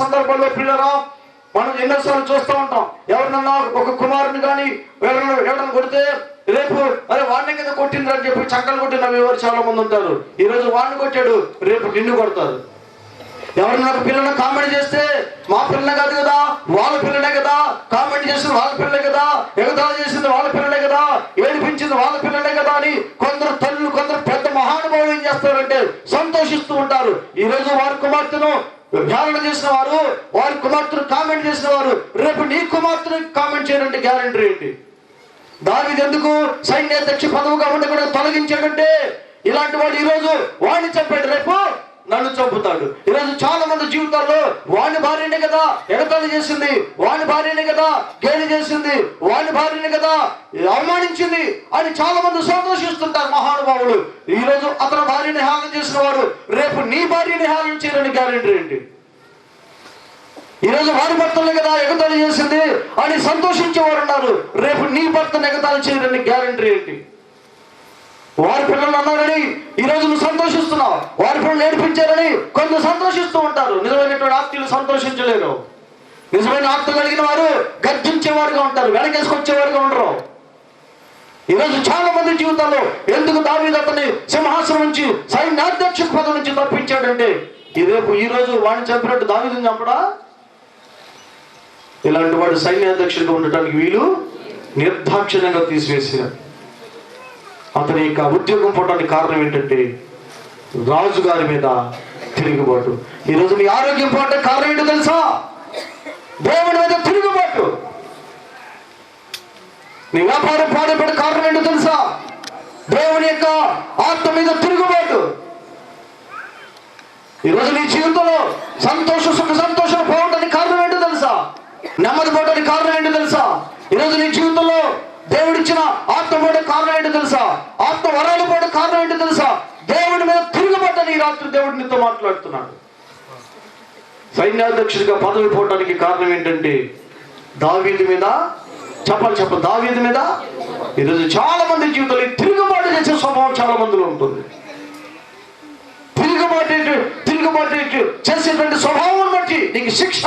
సందర్భాల్లో ప్రియులరా మనం ఎన్నోసార్లు చూస్తూ ఉంటాం. ఎవరినన్నా ఒక కుమారుని కానీ ఎవరైనా కొడితే రేపు అరే వాడిని కదా కొట్టింది అని చెప్పి చక్కలు కొట్టిన ఎవరు చాలా మంది ఉంటారు. ఈరోజు వాడిని కొట్టాడు, రేపు నిన్ను కొడతారు. ఎవరైనా ఒక పిల్లలను కామెంట్ చేస్తే మా పిల్లనే కాదు కదా, వాళ్ళ పిల్లనే కదా, కామెంట్ చేసింది వాళ్ళ పిల్లలే కదా, ఎగతాళి చేసింది వాళ్ళ పిల్లలే కదా, ఏడిపించింది వాళ్ళ పిల్లలే కదా అని కొందరు తల్లులు, కొందరు పెద్ద మహానుభావులు ఏం చేస్తారంటే సంతోషిస్తూ ఉంటారు. ఈరోజు వారి కుమార్తెను ధ్యానం చేసిన వారు, వారి కుమార్తెను కామెంట్ చేసిన వారు రేపు నీ కుమార్తెను కామెంట్ చేయడంటే గ్యారెంటీ ఏంటి? దావీదు ఎందుకు సైన్యాధ్యక్ష పదవిగా ఉండకుండా తొలగించాడంటే ఇలాంటి వాడు ఈరోజు వాడిని చంపాడు, రేపు నన్ను చంపుతాడు. ఈరోజు చాలా మంది జీవితాల్లో వాని భార్యనే కదా ఎగతాళి చేసింది, వాని భార్యనే కదా గేలి చేసింది, వాని భార్యనే కదా అవమానించింది అని చాలా మంది సంతోషిస్తుంటారు మహానుభావులు. ఈరోజు అతని భార్యని హేళన చేసిన వారు రేపు నీ భార్యని హేళన చేయడానికి గ్యారెంటీ ఏంటి? ఈరోజు వారి భర్తలే కదా ఎగతాళి చేసింది అని సంతోషించేవారు ఉన్నారు, రేపు నీ భర్తను ఎగతాళి చేయడానికి గ్యారెంటీ ఏంటి? వారి పిల్లలు అన్నారని ఈరోజు నువ్వు సంతోషిస్తున్నావు, వారి పిల్లలు నేర్పించారని కొందరు సంతోషిస్తూ ఉంటారు. నిజమైనటువంటి ఆత్మీయులు సంతోషించలేరు. నిజమైన ఆత్మ కలిగిన వారు గర్జించేవారుగా ఉంటారు, వెనకేసుకొచ్చేవారుగా ఉండరు. ఈరోజు చాలా మంది జీవితాల్లో ఎందుకు దావీదు అతన్ని సింహాసనం నుంచి సైన్యాధ్యక్ష పదవి నుంచి తప్పించాడంటే రేపు ఈ రోజు వాడిని చంపినట్టు దావీదుని చంపడా? ఇలాంటి వాడు సైన్యాధ్యక్షుడిగా ఉండటానికి వీలు నిర్దాక్షిణ్యంగా తీసివేశారు. అతని యొక్క ఉద్యోగం పోవడానికి కారణం ఏంటంటే రాజుగారి మీద తిరుగుబాటు. ఈరోజు నీ ఆరోగ్యం పోవడానికి కారణం ఏంటో తెలుసా? దేవుని మీద తిరుగుబాటు. నీ వ్యాపారం పాడైపోవడానికి కారణం ఏంటో తెలుసా? దేవుని యొక్క ఆత్మ మీద తిరుగుబాటు. ఈరోజు నీ జీవితంలో సుఖ సంతోషం పోవడానికి కారణం ఏంటో తెలుసా? నెమ్మది పోవడానికి కారణం ఏంటో తెలుసా? ఈరోజు నీ జీవితంలో దేవుడిచ్చిన ఆత్మ పోవడానికి కారణం ఏంటో తెలుసా? ఆత్మ వరాలు పోవడానికి కారణం ఏంటో తెలుసా? దేవుడి మీద తిరుగుబాటని ఈ రాత్రి దేవుడు నీతో మాట్లాడుతున్నాడు. సైన్యాధ్యక్షుడిగా పదవి పోవడానికి కారణం ఏంటంటే దావీదు మీద చెప్పాలి దావీదు మీద. ఈరోజు చాలా మంది జీవితంలో తిరుగుబాటు చేసే స్వభావం చాలా మందిలో ఉంటుంది. తిరుగుబాటు చేసేటువంటి స్వభావం బట్టి నీకు శిక్ష